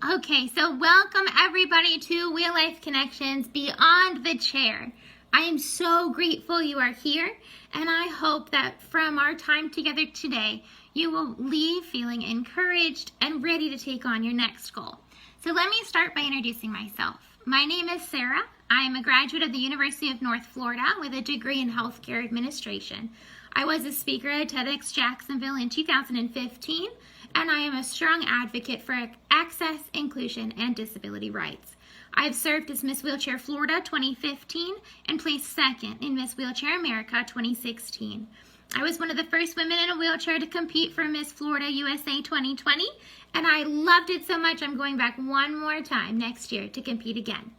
Okay, so welcome everybody to Whellifeconnections Beyond the Chair. I am so grateful you are here, and I hope that from our time together today, you will leave feeling encouraged and ready to take on your next goal. So let me start by introducing myself. My name is Sarah. I am a graduate of the University of North Florida with a degree in healthcare administration. I was a speaker at TEDx Jacksonville in 2015, and I am a strong advocate for access, inclusion, and disability rights. I've served as Miss Wheelchair Florida 2015 and placed second in Miss Wheelchair America 2016. I was one of the first women in a wheelchair to compete for Miss Florida USA 2020, and I loved it so much I'm going back one more time next year to compete again.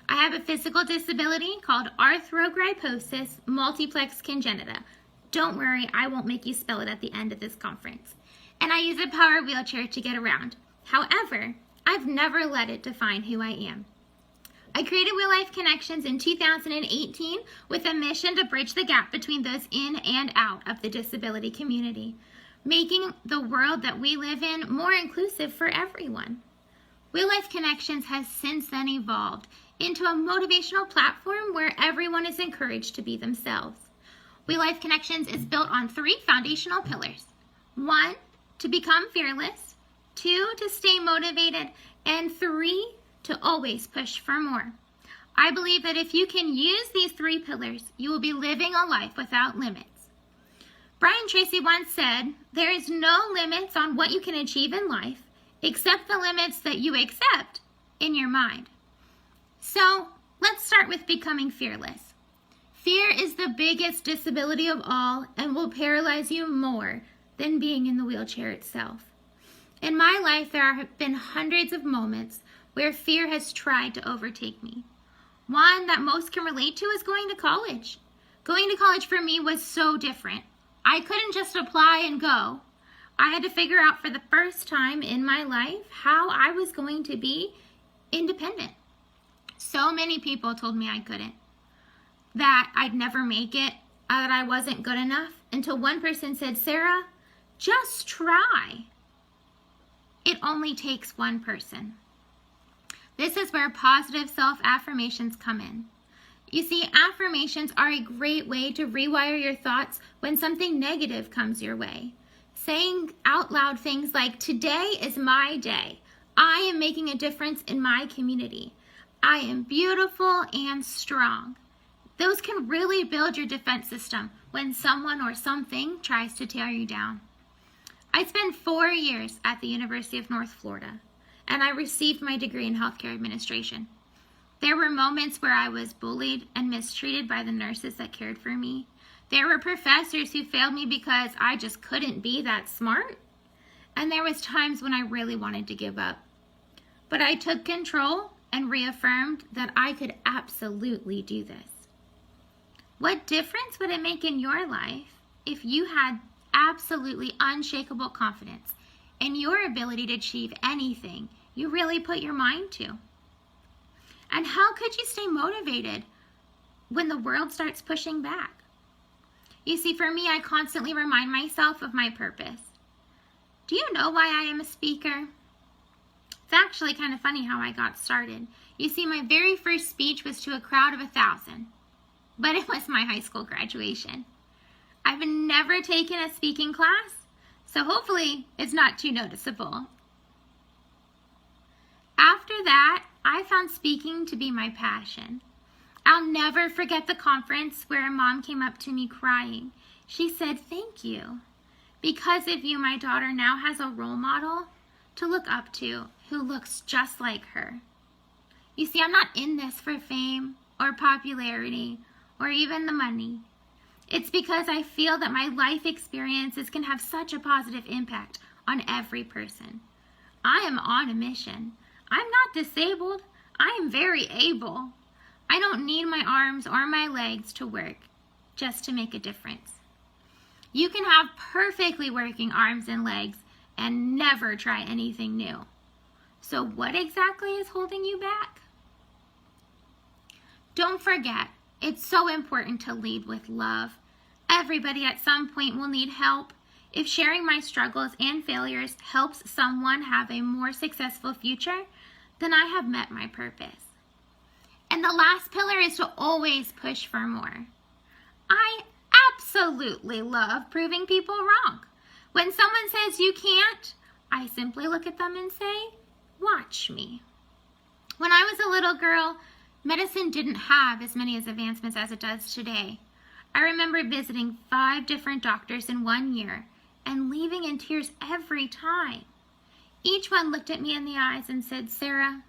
I have a physical disability called arthrogryposis multiplex congenita. Don't worry, I won't make you spell it at the end of this conference. And I use a power wheelchair to get around. However, I've never let it define who I am. I created Whellifeconnections in 2018 with a mission to bridge the gap between those in and out of the disability community, making the world that we live in more inclusive for everyone. Whellifeconnections has since then evolved into a motivational platform where everyone is encouraged to be themselves. Whellifeconnections is built on 3 foundational pillars. 1, to become fearless. 2, to stay motivated. And 3, to always push for more. I believe that if you can use these 3 pillars, you will be living a life without limits. Brian Tracy once said, "There is no limits on what you can achieve in life, except the limits that you accept in your mind." So let's start with becoming fearless. Fear is the biggest disability of all and will paralyze you more than being in the wheelchair itself. In my life, there have been hundreds of moments where fear has tried to overtake me. One that most can relate to is going to college. Going to college for me was so different. I couldn't just apply and go. I had to figure out for the first time in my life how I was going to be independent. So many people told me I couldn't, that I'd never make it, that I wasn't good enough, until one person said, "Sarah, just try." It only takes one person. This is where positive self-affirmations come in. You see, affirmations are a great way to rewire your thoughts when something negative comes your way. Saying out loud things like, "Today is my day. I am making a difference in my community. I am beautiful and strong." Those can really build your defense system when someone or something tries to tear you down. I spent 4 years at the University of North Florida, and I received my degree in healthcare administration. There were moments where I was bullied and mistreated by the nurses that cared for me. There were professors who failed me because I just couldn't be that smart. And there was times when I really wanted to give up. But I took control and reaffirmed that I could absolutely do this. What difference would it make in your life if you had absolutely unshakable confidence in your ability to achieve anything you really put your mind to? And how could you stay motivated when the world starts pushing back? You see, for me, I constantly remind myself of my purpose. Do you know why I am a speaker? It's actually kind of funny how I got started. You see, my very first speech was to a crowd of 1,000. But it was my high school graduation. I've never taken a speaking class, so hopefully it's not too noticeable. After that, I found speaking to be my passion. I'll never forget the conference where a mom came up to me crying. She said, "Thank you. Because of you, my daughter now has a role model to look up to who looks just like her." You see, I'm not in this for fame or popularity or even the money. It's because I feel that my life experiences can have such a positive impact on every person. I am on a mission. I'm not disabled. I am very able. I don't need my arms or my legs to work just to make a difference. You can have perfectly working arms and legs and never try anything new. So what exactly is holding you back? Don't forget, it's so important to lead with love. Everybody at some point will need help. If sharing my struggles and failures helps someone have a more successful future, then I have met my purpose. And the last pillar is to always push for more. I absolutely love proving people wrong. When someone says you can't, I simply look at them and say, watch me. When I was a little girl, medicine didn't have as many advancements as it does today. I remember visiting 5 different doctors in 1 year and leaving in tears every time. Each one looked at me in the eyes and said, Sarah,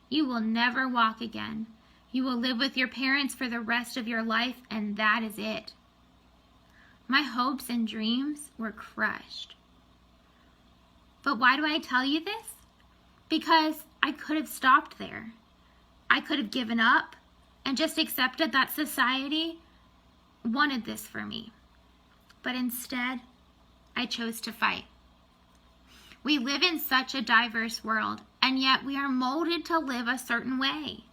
you will never walk again. You will live with your parents for the rest of your life, and that is it. My hopes and dreams were crushed. But why do I tell you this? Because I could have stopped there. I could have given up and just accepted that society wanted this for me. But instead, I chose to fight. We live in such a diverse world, and yet we are molded to live a certain way.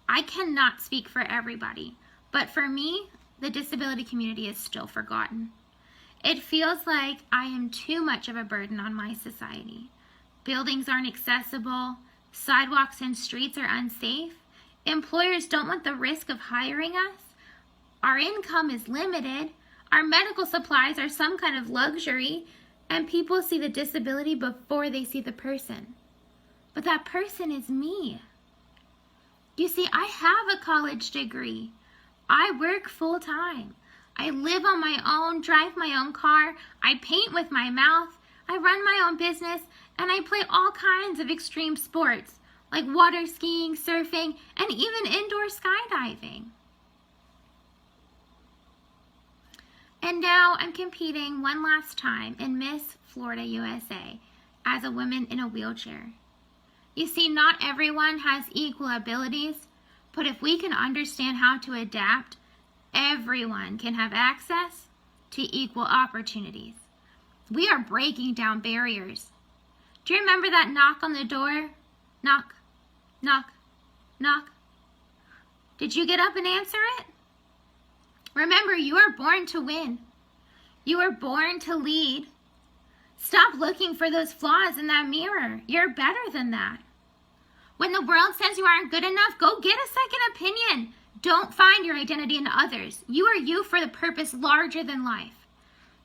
I cannot speak for everybody, but for me, the disability community is still forgotten. It feels like I am too much of a burden on my society. Buildings aren't accessible, sidewalks and streets are unsafe, employers don't want the risk of hiring us, our income is limited, our medical supplies are some kind of luxury, and people see the disability before they see the person. But that person is me. You see, I have a college degree. I work full time. I live on my own, drive my own car, I paint with my mouth, I run my own business, and I play all kinds of extreme sports, like water skiing, surfing, and even indoor skydiving. And now I'm competing one last time in Miss Florida USA as a woman in a wheelchair. You see, not everyone has equal abilities, but if we can understand how to adapt, everyone can have access to equal opportunities. We are breaking down barriers. Do you remember that knock on the door? Knock, knock, knock. Did you get up and answer it? Remember, you are born to win. You are born to lead. Stop looking for those flaws in that mirror. You're better than that. When the world says you aren't good enough, go get a second opinion. Don't find your identity in others. You are you for the purpose larger than life.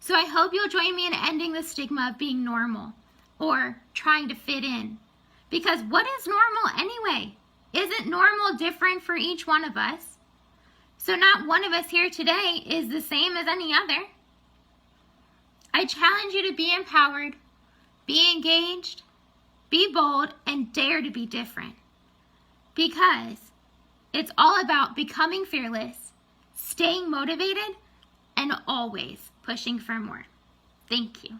So I hope you'll join me in ending the stigma of being normal or trying to fit in. Because what is normal anyway? Isn't normal different for each one of us? So not one of us here today is the same as any other. I challenge you to be empowered, be engaged, be bold, and dare to be different. Because it's all about becoming fearless, staying motivated, and always pushing for more. Thank you.